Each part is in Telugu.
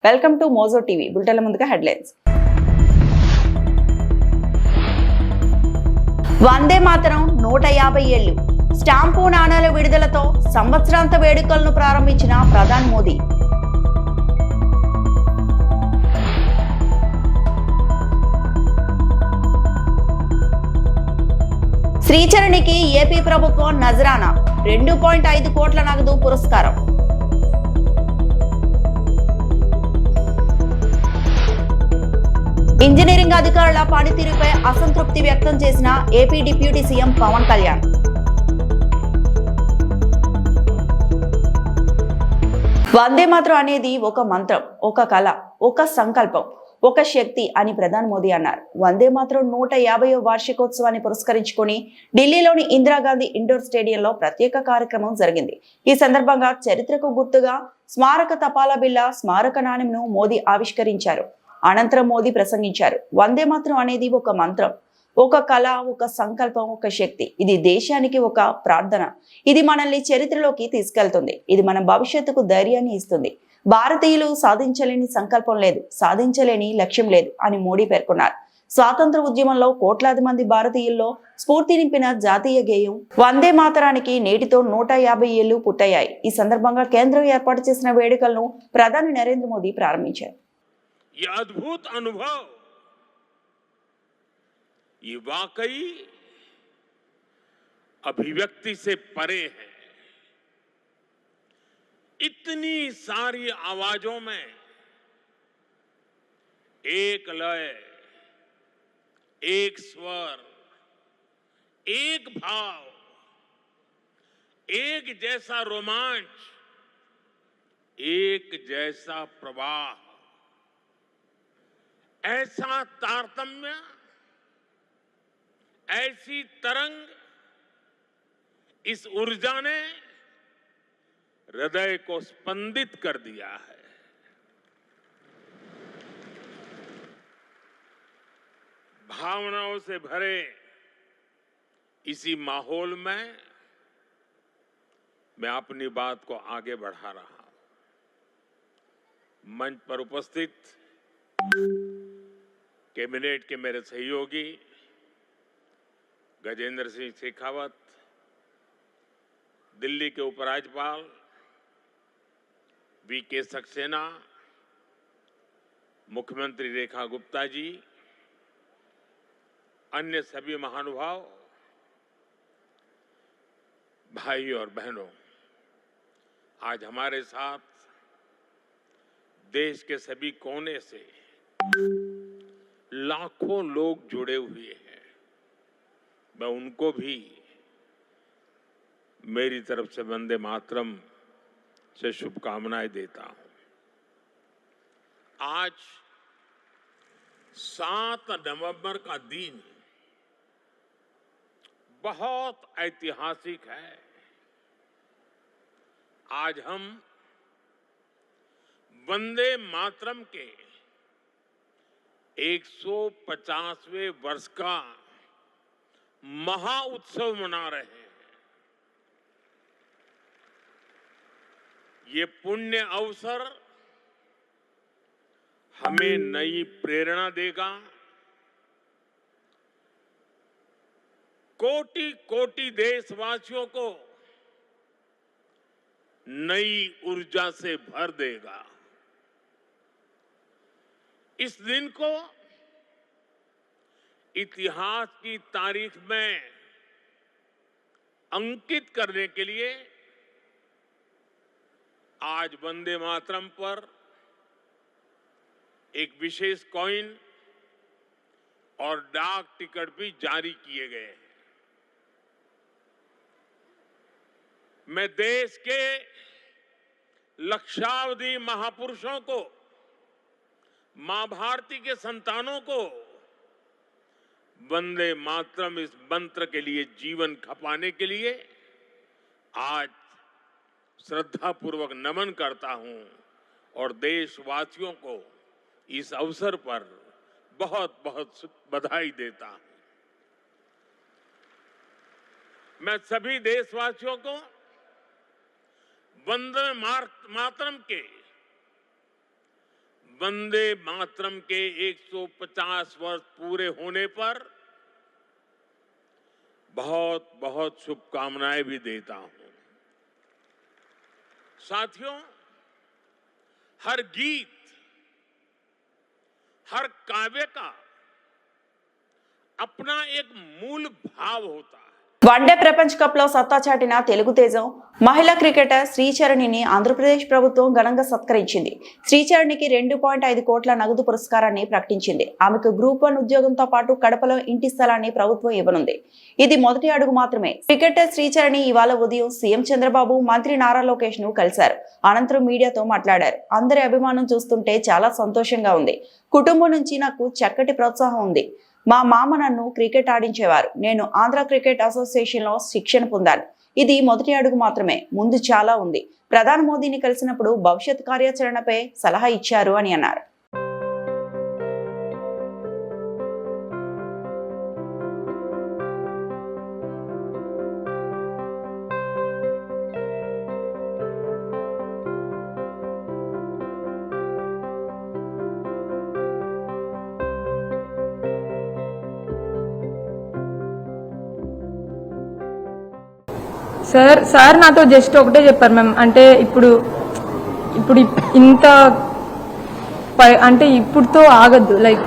Welcome to Mojo TV. బులెటిన్ల ముందుగా హెడ్లైన్స్. వందే మాతరం 150 ఏళ్లు స్టాంపు నాణేల విడుదలతో సంవత్సరాంత వేడుకలను ప్రారంభించిన ప్రధాని మోదీ. శ్రీచరణికి ఏపీ ప్రభుత్వం నజరానా 2.5 కోట్ల నగదు పురస్కారం. ఇంజనీరింగ్ అధికారుల పనితీరుపై అసంతృప్తి వ్యక్తం చేసిన AP deputy CM Pawan Kalyan. Vande Mataram అనేది ఒక మంత్రం, ఒక కళ, ఒక సంకల్పం, ఒక శక్తి అని ప్రధాని మోదీ అన్నారు. వందే మాతరం 150వ వార్షికోత్సవాన్ని పురస్కరించుకొని ఢిల్లీలోని ఇందిరాగాంధీ ఇండోర్ స్టేడియంలో ప్రత్యేక కార్యక్రమం జరిగింది. ఈ సందర్భంగా చరిత్రకు గుర్తుగా స్మారక తపాలా బిళ్ళ స్మారక నాణెంను మోదీ ఆవిష్కరించారు. అనంతరం మోదీ ప్రసంగించారు. వందే మాతరం అనేది ఒక మంత్రం, ఒక కళ, ఒక సంకల్పం, ఒక శక్తి. ఇది దేశానికి ఒక ప్రార్థన. ఇది మనల్ని చరిత్రలోకి తీసుకెళ్తుంది. ఇది మన భవిష్యత్తుకు ధైర్యాన్ని ఇస్తుంది. భారతీయులు సాధించలేని సంకల్పం లేదు, సాధించలేని లక్ష్యం లేదు అని మోడీ పేర్కొన్నారు. స్వాతంత్ర ఉద్యమంలో కోట్లాది మంది భారతీయుల్లో స్ఫూర్తి నింపిన జాతీయ గేయం వందే మాతరానికి నేటితో 150 ఏళ్లు పూర్తయ్యాయి. ఈ సందర్భంగా కేంద్రం ఏర్పాటు చేసిన వేడుకలను ప్రధాని నరేంద్ర మోదీ ప్రారంభించారు. ये अद्भुत अनुभव, ये वाकई अभिव्यक्ति से परे है। इतनी सारी आवाजों में एक लय, एक स्वर, एक भाव, एक जैसा रोमांच, एक जैसा प्रवाह, ऐसा तारतम्य, ऐसी तरंग, इस ऊर्जा ने हृदय को स्पंदित कर दिया है। भावनाओं से भरे इसी माहौल में मैं अपनी बात को आगे बढ़ा रहा हूं। मंच पर उपस्थित कैबिनेट के मेरे सहयोगी गजेंद्र सिंह शेखावत, दिल्ली के उपराज्यपाल वीके सक्सेना, मुख्यमंत्री रेखा गुप्ता जी, अन्य सभी महानुभाव, भाई और बहनों, आज हमारे साथ देश के सभी कोने से लाखों लोग जुड़े हुए हैं। मैं उनको भी मेरी तरफ से वंदे मातरम से शुभकामनाएं देता हूं। आज 7 नवंबर का दिन बहुत ऐतिहासिक है। आज हम वंदे मातरम के 150वें वर्ष का महाउत्सव मना रहे हैं। ये पुण्य अवसर हमें नई प्रेरणा देगा, कोटि कोटि देशवासियों को नई ऊर्जा से भर देगा। इस दिन को इतिहास की तारीख में अंकित करने के लिए आज वंदे मातरम पर एक विशेष कॉइन और डाक टिकट भी जारी किए गए हैं। मैं देश के लक्षावधि महापुरुषों को, मां भारती के संतानों को वंदे मातरम इस मंत्र के लिए जीवन खपाने के लिए आज श्रद्धापूर्वक नमन करता हूं और देशवासियों को इस अवसर पर बहुत बहुत बधाई देता हूं। मैं सभी देशवासियों को वंदे मातरम के वंदे मातरम के 150 वर्ष पूरे होने पर बहुत बहुत शुभकामनाएं भी देता हूं। साथियों, हर गीत, हर काव्य का अपना एक मूल भाव होता है। వన్డే ప్రపంచ కప్ లో సత్తా చాటిన తెలుగు తేజం మహిళా క్రికెటర్ శ్రీచరణిని ఆంధ్రప్రదేశ్ ప్రభుత్వం ఘనంగా సత్కరించింది. శ్రీచరణికి 2.5 కోట్ల నగదు పురస్కారాన్ని ప్రకటించింది. ఆమెకు గ్రూప్ 1 ఉద్యోగంతో పాటు కడపలో ఇంటి స్థలాన్ని ప్రభుత్వం ఇవ్వనుంది. ఇది మొదటి అడుగు మాత్రమే. క్రికెటర్ శ్రీచరణి ఇవాళ ఉదయం సీఎం చంద్రబాబు, మంత్రి నారా లోకేష్ ను కలిశారు. అనంతరం మీడియాతో మాట్లాడారు. అందరి అభిమానం చూస్తుంటే చాలా సంతోషంగా ఉంది. కుటుంబం నుంచి నాకు చక్కటి ప్రోత్సాహం ఉంది. మా మామ నన్ను క్రికెట్ ఆడించేవారు. నేను ఆంధ్ర క్రికెట్ అసోసియేషన్ లో శిక్షణ పొందాను. ఇది మొదటి అడుగు మాత్రమే, ముందు చాలా ఉంది. ప్రధాని మోదీని కలిసినప్పుడు భవిష్యత్ కార్యాచరణపై సలహా ఇచ్చారు అని అన్నారు. సార్ నాతో జస్ట్ ఒకటే చెప్పారు మ్యామ్, అంటే ఇప్పుడు ఇంత అంటే ఇప్పుడుతో ఆగద్దు, లైక్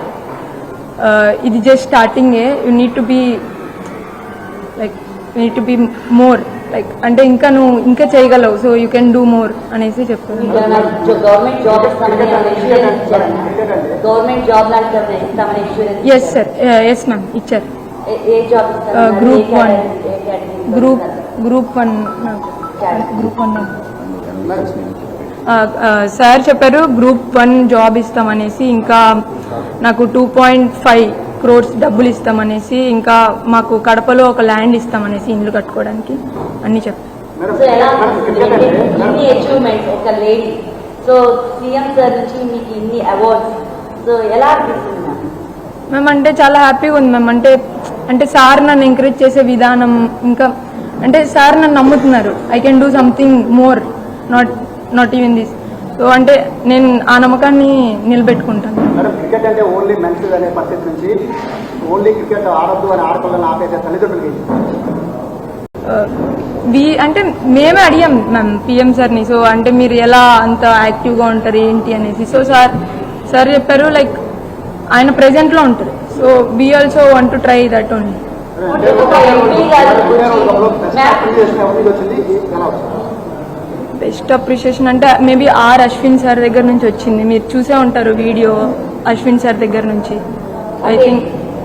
ఇది జస్ట్ స్టార్టింగే, you need to be more, like అంటే ఇంకా నువ్వు ఇంకా చేయగలవు, so you can do more అనేసి చెప్పారు. ఎస్ సార్, ఎస్ మ్యామ్ ఇచ్చారు. గ్రూప్ వన్ సార్ చెప్పారు గ్రూప్ 1 జాబ్ ఇస్తామనేసి, ఇంకా నాకు 2.5 crores డబ్బులు ఇస్తామనేసి, ఇంకా మాకు కడపలో ఒక ల్యాండ్ ఇస్తామనేసి ఇల్లు కట్టుకోవడానికి అన్ని చెప్పారు. మేము అంటే చాలా హ్యాపీగా ఉంది మ్యామ్. అంటే సార్ నన్ను ఎంకరేజ్ చేసే విధానం, ఇంకా అంటే సార్ నన్ను నమ్ముతున్నారు. I can do something more, not even this. So అంటే నేను ఆ నమ్మకాన్ని నిలబెట్టుకుంటాను. క్రికెట్ అంటే ఓన్లీ మెన్స్ అనే పరిస్థితి నుంచి ఓన్లీ క్రికెట్ ఆడద్దు అని ఆడపిల్లలు ఆపేసే తల్లిదండ్రులకి అంటే మేమే అడిగాం మ్యామ్ పిఎం సార్ని. సో అంటే మీరు ఎలా అంత యాక్టివ్గా ఉంటారు ఏంటి అనేసి. సో సార్ చెప్పారు లైక్ ఆయన ప్రెజెంట్లో ఉంటారు. So we also want to try that only. Best appreciation అంటే మేబీ అశ్విన్ సార్ దగ్గర నుంచి వచ్చింది. మీరు చూసే ఉంటారు వీడియో అశ్విన్ సార్ దగ్గర నుంచి. ఐ థింక్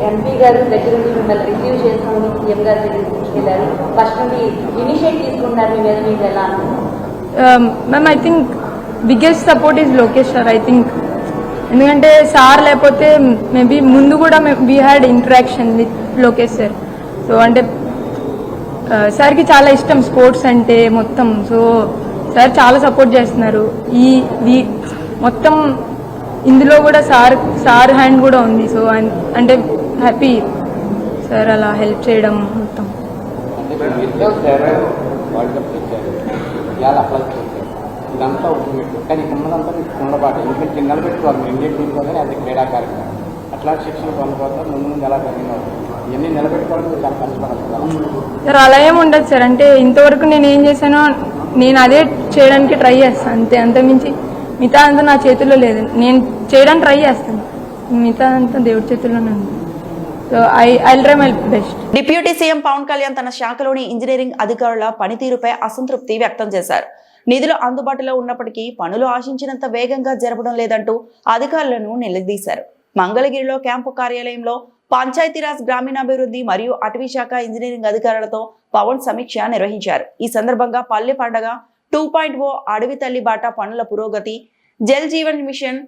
ఎంపీ గారు దగ్గర నుంచి మిమ్మల్ని రిసీవ్ చేసుకుని సీఎం గారి దగ్గర తీసుకెళ్లారు. ఫస్ట్ నుండి ఇనిషియేట్ తీసుకున్నారు మీ మీద, మీకు ఎలా? Ma'am I think biggest support is Lokesh sir. I think ఎందుకంటే సార్ లేకపోతే మేబీ ముందు కూడా we had interaction with Lokesh sir. So అంటే సార్కి చాలా ఇష్టం స్పోర్ట్స్ అంటే మొత్తం. సో సార్ చాలా సపోర్ట్ చేస్తున్నారు. ఈ మొత్తం ఇందులో కూడా సార్ హ్యాండ్ కూడా ఉంది. సో అంటే హ్యాపీ సార్ అలా హెల్ప్ చేయడం మొత్తం. ఇదంతా ఉంటుంది కానీ ఉన్నదంతా మీకు ఉండబాటు, ఎందుకంటే నిలబెట్టుకోవాలి ఇండియన్ టీంలో కానీ అది క్రీడా కార్యక్రమం. అట్లాంటి శిక్షణ పొందుకోవాలి, ముందు ఎలా జరిగింది ఇవన్నీ నిలబెట్టుకోవడానికి చాలా కష్టపడాలి సార్. అలా ఏమి ఉండదు సార్. అంటే ఇంతవరకు నేను ఏం చేశానో నేను అదే చేయడానికి ట్రై చేస్తాను అంతే. అంతకుమించి మిగతా అంతా నా చేతుల్లో లేదు. నేను చేయడానికి ట్రై చేస్తాను, మిగతా అంతా దేవుడి చేతుల్లోనే ఉంది. So I try my best. Deputy CM Pawan Kalyan తన శాఖలోని ఇంజనీరింగ్ అధికారుల పనితీరుపై అసంతృప్తి వ్యక్తం చేశారు. నిధులు అందుబాటులో ఉన్నప్పటికీ పనులు ఆశించినంత వేగంగా జరపడం లేదంటూ అధికారులను నిలదీశారు. మంగళగిరిలో క్యాంపు కార్యాలయంలో పంచాయతీరాజ్, గ్రామీణాభివృద్ధి మరియు అటవీ శాఖ ఇంజనీరింగ్ అధికారులతో పవన్ సమీక్ష నిర్వహించారు. ఈ సందర్భంగా పల్లె పండగ 2.0, అడవి తల్లి బాట పనుల పురోగతి, జల్ జీవన్ మిషన్,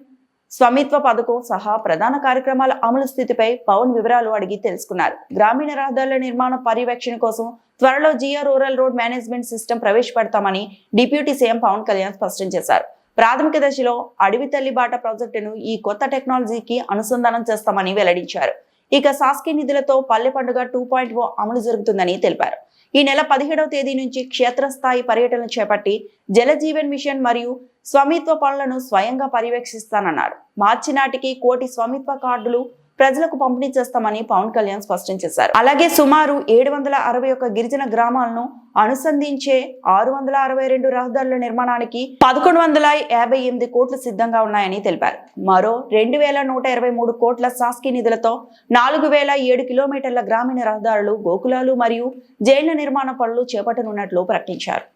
స్వామిత్వ పథకం సహా ప్రధాన కార్యక్రమాల అమలు స్థితిపై పవన్ వివరాలు అడిగి తెలుసుకున్నారు. గ్రామీణ రహదారుల నిర్మాణ పర్యవేక్షణ కోసం త్వరలో geo rural road management system ప్రవేశపెడతామని డిప్యూటీ సీఎం పవన్ కళ్యాణ్ స్పష్టం చేశారు. ప్రాథమిక దశలో అడవి తల్లి బాట ప్రాజెక్టును ఈ కొత్త టెక్నాలజీకి అనుసంధానం చేస్తామని వెల్లడించారు. ఇక సాస్కీ నిధులతో పల్లె పండుగ 2.0 అమలు జరుగుతుందని తెలిపారు. ఈ నెల 17వ తేదీ నుంచి క్షేత్రస్థాయి పర్యటనలు చేపట్టి జల జీవన్ మిషన్ మరియు స్వామిత్వ పనులను స్వయంగా పర్యవేక్షిస్తానన్నారు. మార్చి నాటికి 1 కోటి స్వామిత్వ కార్డులు ప్రజలకు పంపిణీ చేస్తామని పవన్ కళ్యాణ్ స్పష్టం చేశారు. అలాగే సుమారు 761 గిరిజన గ్రామాలను అనుసంధించే 662 రహదారుల నిర్మాణానికి 1158 కోట్లు సిద్ధంగా ఉన్నాయని తెలిపారు. మరో 2123 కోట్ల శాసకీయ నిధులతో 4007 కిలోమీటర్ల గ్రామీణ రహదారులు, గోకులాలు మరియు జైళ్ల నిర్మాణ పనులు చేపట్టనున్నట్లు ప్రకటించారు.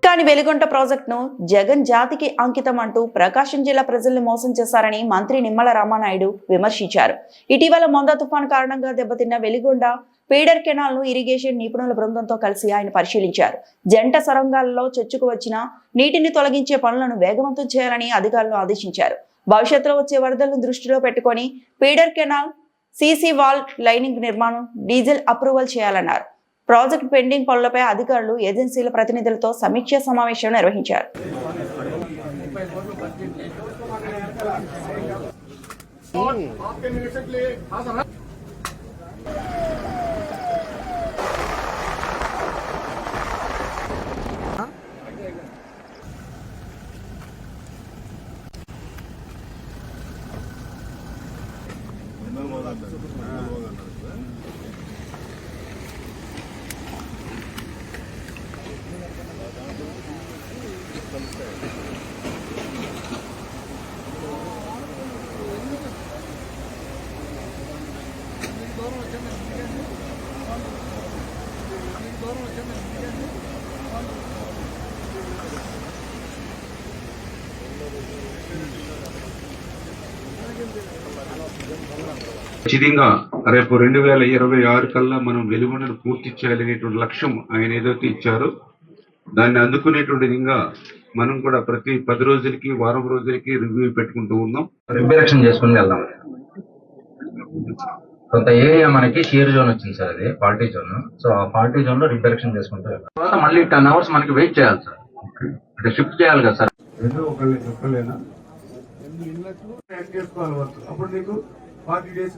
కానీ వెలిగొండ ప్రాజెక్టును జగన్ జాతికి అంకితం అంటూ ప్రకాశం జిల్లా ప్రజల్ని మోసం చేశారని మంత్రి నిమ్మల రామానాయుడు విమర్శించారు. ఇటీవల మొందా తుఫాను కారణంగా దెబ్బతిన్న వెలిగొండ ఫీడర్ కెనాల్ ను ఇరిగేషన్ నిపుణుల బృందంతో కలిసి ఆయన పరిశీలించారు. జంట సొరంగాలలో చొచ్చుకు వచ్చిన నీటిని తొలగించే పనులను వేగవంతం చేయాలని అధికారులను ఆదేశించారు. భవిష్యత్తులో వచ్చే వరదలను దృష్టిలో పెట్టుకొని feeder canal, CC wall lining నిర్మాణం, డీజిల్ అప్రూవల్ చేయాలన్నారు. ప్రాజెక్ట్ పెండింగ్ పనులపై అధికారులు, ఏజెన్సీల ప్రతినిధులతో సమీక్ష సమావేశం నిర్వహించారు. ఖచ్చితంగా రేపు 2026 కల్లా మనం వెలుగొండను పూర్తి చేయాలనేటువంటి లక్ష్యం ఆయన ఏదైతే ఇచ్చారో దాన్ని అందుకునేటువంటి విధంగా మనం కూడా ప్రతి 10 రోజులకి, వారం రోజులకి రివ్యూ పెట్టుకుంటూ ఉన్నాం. రిపేరక్షన్ చేసుకుని వెళ్దాం. కొంత ఏరియా మనకి షేర్ జోన్ వచ్చింది సార్, అది పార్టీ జోన్. సో ఆ పార్టీ జోన్ లో రిపేరక్షన్ చేసుకుంటూ వెళ్దాం. తర్వాత మళ్ళీ 10 hours మనకి వెయిట్ చేయాలి సార్, అంటే షిఫ్ట్ చేయాలి కదా సార్. ఒకళ్ళేనా అప్పుడు నీకు 40 days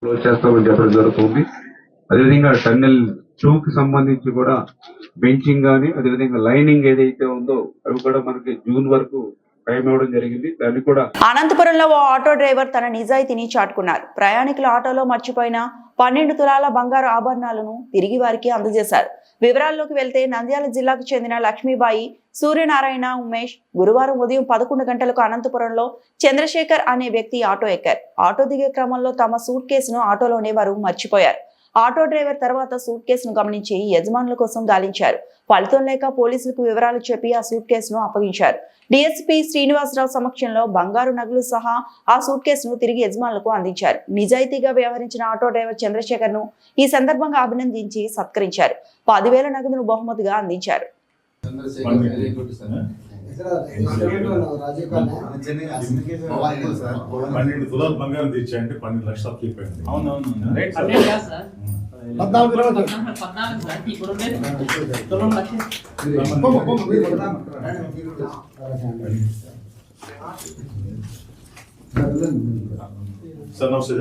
క్లోజ్ చేస్తామని చెప్పడం జరుగుతుంది. అదేవిధంగా టన్నెల్ 2 కి సంబంధించి కూడా బెంచింగ్ గానీ, అదేవిధంగా లైనింగ్ ఏదైతే ఉందో అవి కూడా మనకి జూన్ వరకు టైం ఇవ్వడం జరిగింది. దాన్ని కూడా అనంతపురంలో ఓ ఆటో డ్రైవర్ తన నిజాయితీని చాటుకున్నారు. ప్రయాణికుల ఆటోలో మర్చిపోయిన 12 తులాల బంగారు ఆభరణాలను తిరిగి వారికి అందజేశారు. వివరాల్లోకి వెళ్తే నంద్యాల జిల్లాకు చెందిన లక్ష్మీబాయి, సూర్యనారాయణ, ఉమేష్ గురువారం ఉదయం 11 గంటలకు అనంతపురంలో చంద్రశేఖర్ అనే వ్యక్తి ఆటో ఎక్కారు. ఆటో దిగే క్రమంలో తమ సూట్ కేసును ఆటోలోనే వారు మర్చిపోయారు. ఆటో డ్రైవర్ తర్వాత సూట్ కేసును గమనించి యజమానుల కోసం గాలించారు. ఫలితం లేక పోలీసులకు వివరాలు చెప్పి ఆ సూట్ కేసును అప్పగించారు. డీఎస్పీ శ్రీనివాసరావు సమక్షంలో బంగారు నగలు సహా ఆ సూట్ కేసును తిరిగి యజమానులకు అందించారు. నిజాయితీగా వ్యవహరించిన ఆటో డ్రైవర్ చంద్రశేఖర్ ను ఈ సందర్భంగా అభినందించి సత్కరించారు. 10,000 నగదును బహుమతిగా అందించారు. పన్నెండు తులాలు బంగారం తెచ్చాయంటే 12 లక్షలు అప్పు చెప్పండి. సార్ నమస్తే.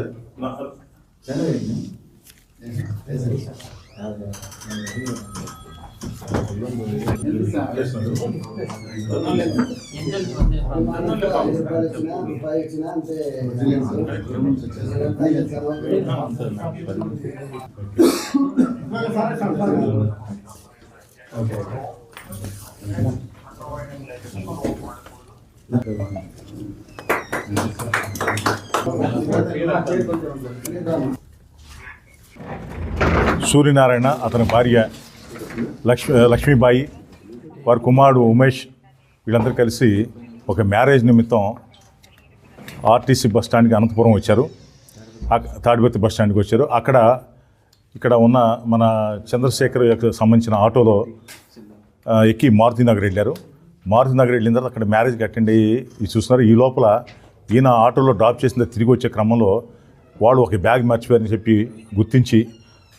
సూర్యనారాయణ, అతని భార్య లక్ష్మీబాయి, వారి కుమారుడు ఉమేష్ వీళ్ళందరూ కలిసి ఒక మ్యారేజ్ నిమిత్తం ఆర్టీసీ బస్ స్టాండ్కి అనంతపురం వచ్చారు. తాడిపత్రి బస్ స్టాండ్కి వచ్చారు. ఇక్కడ ఉన్న మన చంద్రశేఖర్ సంబంధించిన ఆటోలో ఎక్కి మారుతినగర్ వెళ్ళారు. మారుతినగర్ వెళ్ళిన తర్వాత అక్కడ మ్యారేజ్కి అటెండ్ అయ్యి చూస్తున్నారు. ఈ లోపల ఈయన ఆటోలో డ్రాప్ చేసిన తిరిగి వచ్చే క్రమంలో వాళ్ళు ఒక బ్యాగ్ మర్చిపోయారని చెప్పి గుర్తించి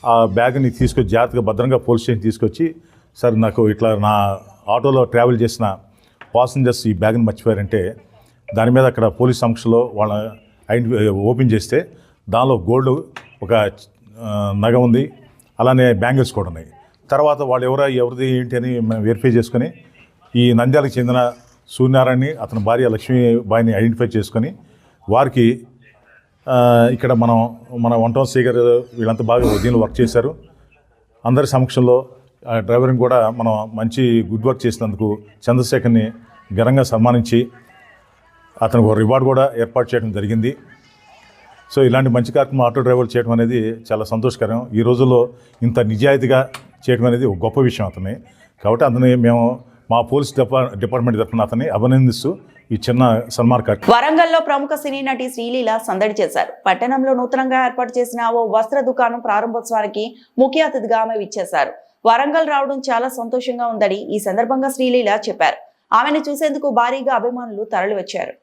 ఆ బ్యాగ్ని తీసుకొచ్చి జాగ్రత్తగా భద్రంగా పోలీస్ స్టేషన్ తీసుకొచ్చి, సార్ నాకు ఇట్లా నా ఆటోలో ట్రావెల్ చేసిన పాసింజర్స్ ఈ బ్యాగ్ని మర్చిపోయారంటే దాని మీద అక్కడ పోలీస్ సమక్షంలో వాళ్ళ ఓపెన్ చేస్తే దానిలో గోల్డ్ ఒక నగ ఉంది, అలానే బ్యాంగిల్స్ కూడా ఉన్నాయి. తర్వాత వాళ్ళు ఎవరిది ఏంటి అని మేము వెరిఫై చేసుకొని ఈ నంద్యాలకు చెందిన సూర్యనారాయణని, అతని భార్య లక్ష్మీబాయిని ఐడెంటిఫై చేసుకొని వారికి ఇక్కడ మన వంటం శ్రీగారు వీళ్ళంతా బాగా దీనిలో వర్క్ చేశారు. అందరి సమక్షంలో డ్రైవర్ని కూడా మనం మంచి గుడ్ వర్క్ చేసినందుకు చంద్రశేఖర్ని ఘనంగా సన్మానించి అతనికి ఒక రివార్డు కూడా ఏర్పాటు చేయడం జరిగింది. సో ఇలాంటి మంచి కార్యక్రమం ఆటో డ్రైవర్లు చేయడం అనేది చాలా సంతోషకరం. ఈ రోజుల్లో ఇంత నిజాయితీగా చేయడం అనేది ఒక గొప్ప విషయం అతన్ని. కాబట్టి అతన్ని మేము మా పోలీస్ డిపార్ట్మెంట్ తరఫున అతన్ని అభినందిస్తూ ఈ చిన్న సన్మాన కార్యక్రమం. వరంగల్లో ప్రముఖ సినీ నటి శ్రీలీల సందడి చేశారు. పట్టణంలో నూతనంగా ఏర్పాటు చేసిన ఓ వస్త్ర దుకాణం ప్రారంభోత్సవానికి ముఖ్య అతిథిగా ఆమె విచ్చేశారు. వరంగల్ రావడం చాలా సంతోషంగా ఉందని ఈ సందర్భంగా శ్రీలీల చెప్పారు. ఆమెను చూసేందుకు భారీగా అభిమానులు తరలివచ్చారు.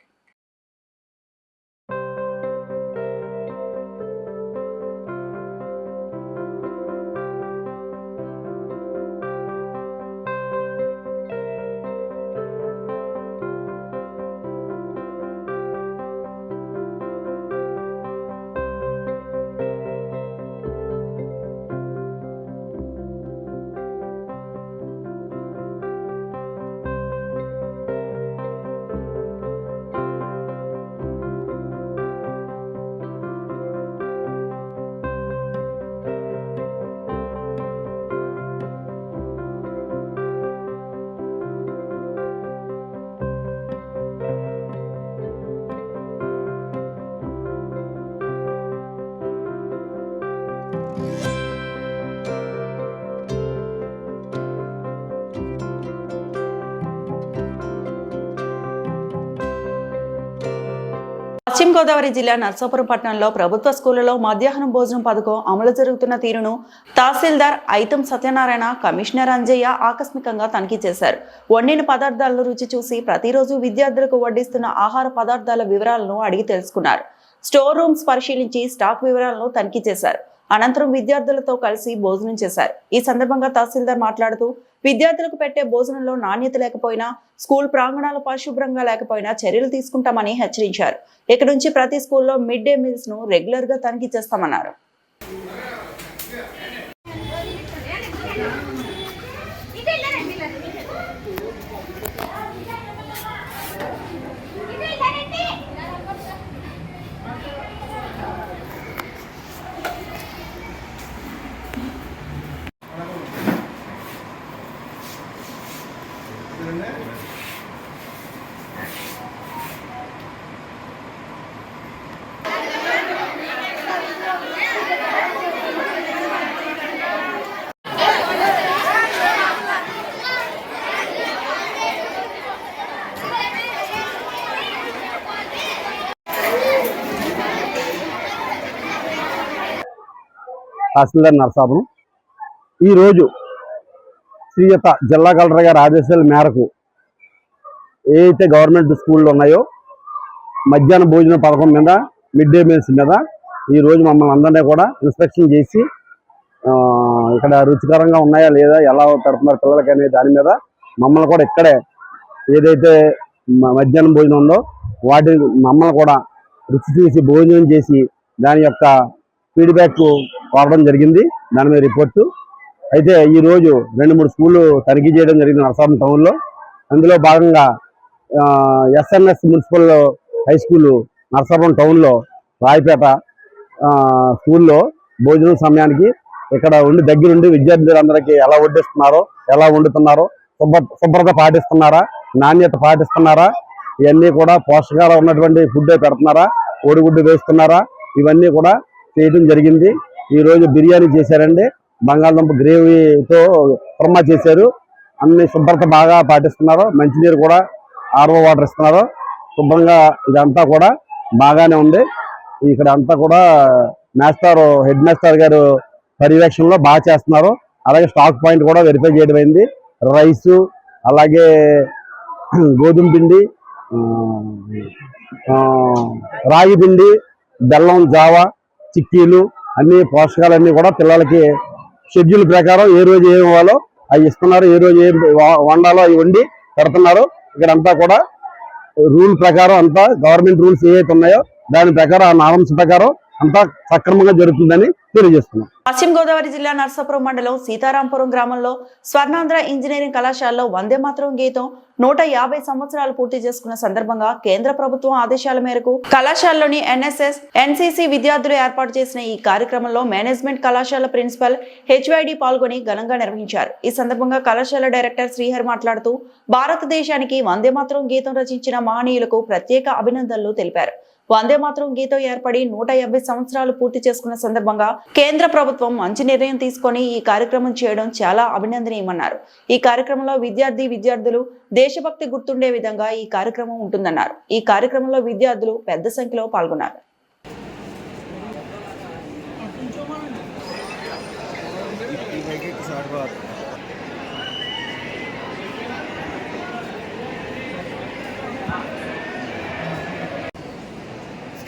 పశ్చిమ గోదావరి జిల్లా నర్సాపురం పట్టణంలో ప్రభుత్వ స్కూళ్లలో మధ్యాహ్నం భోజనం పథకం అమలు జరుగుతున్న తీరును తహసీల్దార్ ఐతం సత్యనారాయణ, కమిషనర్ అంజయ్య ఆకస్మికంగా తనిఖీ చేశారు. వండిన పదార్థాలను రుచి చూసి ప్రతిరోజు విద్యార్థులకు వడ్డిస్తున్న ఆహార పదార్థాల వివరాలను అడిగి తెలుసుకున్నారు. స్టోర్ రూమ్స్ పరిశీలించి స్టాక్ వివరాలను తనిఖీ చేశారు. అనంతరం విద్యార్థులతో కలిసి భోజనం చేశారు. ఈ సందర్భంగా తహసీల్దార్ మాట్లాడుతూ విద్యార్థులకు పెట్టే భోజనంలో నాణ్యత లేకపోయినా, స్కూల్ ప్రాంగణాలు పరిశుభ్రంగా లేకపోయినా చర్యలు తీసుకుంటామని హెచ్చరించారు. ఇక నుంచి ప్రతి స్కూల్లో మిడ్ డే మీల్స్ ను రెగ్యులర్ గా తనిఖీ చేస్తామన్నారు. తహసీల్దార్ నరసాపురం. ఈరోజు శ్రీయుత జిల్లా కలెక్టర్ గారి ఆదేశాల మేరకు ఏదైతే గవర్నమెంట్ స్కూళ్ళు ఉన్నాయో మధ్యాహ్న భోజన పథకం మీద, మిడ్ డే మీల్స్ మీద ఈరోజు మమ్మల్ని అందరినీ కూడా ఇన్స్పెక్షన్ చేసి ఇక్కడ రుచికరంగా ఉన్నాయా లేదా, ఎలా పెడుతున్నారు పిల్లలకి అనే దాని మీద మమ్మల్ని కూడా ఇక్కడే ఏదైతే మధ్యాహ్నం భోజనం ఉందో వాటి మమ్మల్ని కూడా రుచి చూసి భోజనం చేసి దాని యొక్క ఫీడ్బ్యాక్ వాడడం జరిగింది. దాని మీద రిపోర్టు అయితే ఈరోజు 2-3 స్కూళ్ళు తనిఖీ చేయడం జరిగింది నరసాపురం టౌన్లో. అందులో భాగంగా SNS municipal high school Narasapuram టౌన్లో రాయపేట స్కూల్లో భోజనం సమయానికి ఇక్కడ దగ్గరుండి విద్యార్థులందరికీ ఎలా వడ్డిస్తున్నారో, ఎలా వండుతున్నారో, శుభ్రత పాటిస్తున్నారా, నాణ్యత పాటిస్తున్నారా, ఇవన్నీ కూడా పోషకాలు ఉన్నటువంటి ఫుడ్ పెడుతున్నారా, కోడిగుడ్డు వేస్తున్నారా, ఇవన్నీ కూడా చేయడం జరిగింది. ఈరోజు బిర్యానీ చేశారండి, బంగాళదుంప గ్రేవీతో కుర్మా చేశారు. అన్ని శుభ్రత బాగా పాటిస్తున్నారు. మంచినీరు కూడా ఆర్ఓ వాటర్ ఇస్తున్నారు. శుభ్రంగా ఇదంతా కూడా బాగానే ఉంది. ఇక్కడ అంతా కూడా హెడ్ మాస్టర్ గారు పర్యవేక్షణలో బాగా చేస్తున్నారు. అలాగే స్టాక్ పాయింట్ కూడా వెరిఫై చేయడం అయింది. రైసు, అలాగే గోధుమ పిండి, రాగి పిండి, బెల్లం, జావా, చిక్కీలు అన్ని పోషకాలన్నీ కూడా పిల్లలకి షెడ్యూల్ ప్రకారం ఏ రోజు ఏమి ఇవ్వాలో అవి ఇస్తున్నారు. ఏ రోజు ఏం వండాలో అవి వండి పెడుతున్నారు. ఇక్కడంతా కూడా రూల్ ప్రకారం అంతా గవర్నమెంట్ రూల్స్ ఏవైతే ఉన్నాయో దాని ప్రకారం, ఆ నార్మ్స్ ప్రకారం అంతా సక్రమంగా జరుగుతుందని తెలియజేస్తున్నాం. పశ్చిమ గోదావరి జిల్లా నర్సాపురం మండలం సీతారాంపురం గ్రామంలో స్వర్ణాంధ్ర ఇంజనీరింగ్ కళాశాలలో వందే మాతరం గీతం 150 సంవత్సరాలు పూర్తి చేసుకున్న సందర్భంగా కేంద్ర ప్రభుత్వం ఆదేశాల మేరకు కళాశాలలోని ఎన్ఎస్ఎస్, ఎన్సీసీ విద్యార్థులు ఏర్పాటు చేసిన ఈ కార్యక్రమంలో మేనేజ్మెంట్ కళాశాల ప్రిన్సిపల్ హెచ్వైడి పాల్గొని ఘనంగా నిర్వహించారు. ఈ సందర్భంగా కళాశాల డైరెక్టర్ శ్రీహర్ మాట్లాడుతూ భారతదేశానికి వందే మాతరం గీతం రచించిన మహనీయులకు ప్రత్యేక అభినందనలు తెలిపారు. వందే మాతరం గీతం ఏర్పడి 150 సంవత్సరాలు పూర్తి చేసుకున్న సందర్భంగా కేంద్ర ప్రభుత్వం మంచి నిర్ణయం తీసుకొని ఈ కార్యక్రమం చేయడం చాలా అభినందనీయమన్నారు. ఈ కార్యక్రమంలో విద్యార్థులు దేశభక్తి గుర్తుండే విధంగా ఈ కార్యక్రమం ఉంటుందన్నారు. ఈ కార్యక్రమంలో విద్యార్థులు పెద్ద సంఖ్యలో పాల్గొన్నారు.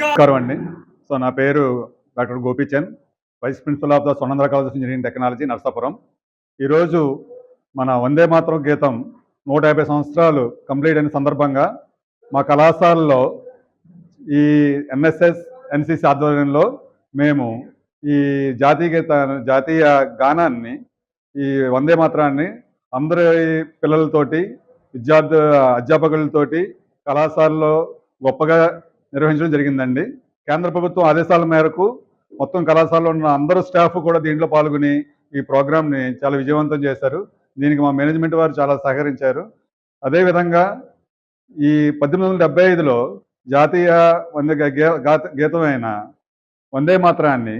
నమస్కారం అండి. సో నా పేరు doctor Gopichand, vice principal of the Swarnandhra college of engineering technology Narsapuram. ఈరోజు మన వందే మాతరం గీతం 150 సంవత్సరాలు కంప్లీట్ అయిన సందర్భంగా మా కళాశాలలో ఈ ఎన్ఎస్ఎస్, ఎన్సిసి ఆధ్వర్యంలో మేము ఈ జాతీయ గానాన్ని, ఈ వందే మాతరాన్ని అందరి పిల్లలతోటి, అధ్యాపకులతోటి కళాశాలలో గొప్పగా నిర్వహించడం జరిగిందండి. కేంద్ర ప్రభుత్వం ఆదేశాల మేరకు మొత్తం కళాశాలలో ఉన్న అందరూ స్టాఫ్ కూడా దీంట్లో పాల్గొని ఈ ప్రోగ్రామ్ని చాలా విజయవంతం చేశారు. దీనికి మా మేనేజ్మెంట్ వారు చాలా సహకరించారు. అదేవిధంగా ఈ 1875లో జాతీయ గీతమైన వందే మాతరాన్ని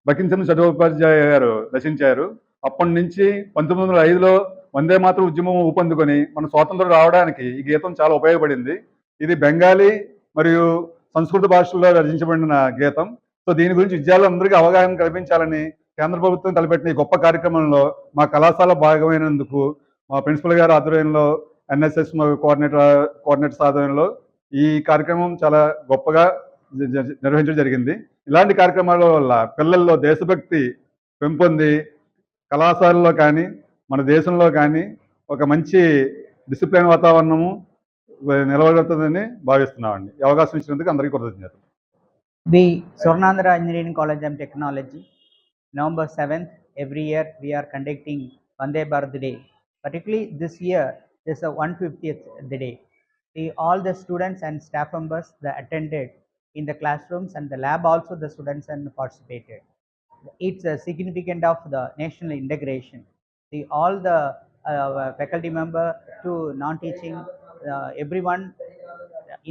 బకించంద్ర చటోపాధ్యాయ గారు రచించారు. అప్పటి నుంచి 1905లో వందే మాతరం ఉద్యమం ఊపందుకొని మన స్వాతంత్రం రావడానికి ఈ గీతం చాలా ఉపయోగపడింది. ఇది బెంగాలీ మరియు సంస్కృత భాషల్లో రచించబడిన గీతం. సో దీని గురించి విద్యార్థులందరికీ అవగాహన కల్పించాలని కేంద్ర ప్రభుత్వం తలపెట్టిన ఈ గొప్ప కార్యక్రమంలో మా కళాశాల భాగమైనందుకు మా ప్రిన్సిపల్ గారి ఆధ్వర్యంలో, ఎన్ఎస్ఎస్ కోఆర్డినేటర్స్ ఆధ్వర్యంలో ఈ కార్యక్రమం చాలా గొప్పగా నిర్వహించడం జరిగింది. ఇలాంటి కార్యక్రమాల వల్ల పిల్లల్లో దేశభక్తి పెంపొంది కళాశాలలో కానీ మన దేశంలో కానీ ఒక మంచి డిసిప్లిన్ వాతావరణము నిలబడుతుందని భావిస్తున్నామండి. ఈ అవకాశం ఇచ్చినందుకు అందరికీ కృతజ్ఞతలు. The Swarnandhra Engineering College and Technology, November 7th, every year we are conducting Vande Bharat Day. Particularly this year, this is the 150th day. All the students and staff members that attended in the classrooms and the lab also the students and participated. It's a significant of the national integration. All the faculty member to non-teaching, everyone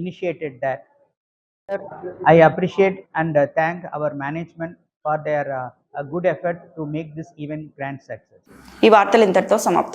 initiated that. I appreciate and thank our management for their good effort to make this event grand success. ఈ వార్తలు ఇంతటితో సమాప్తం.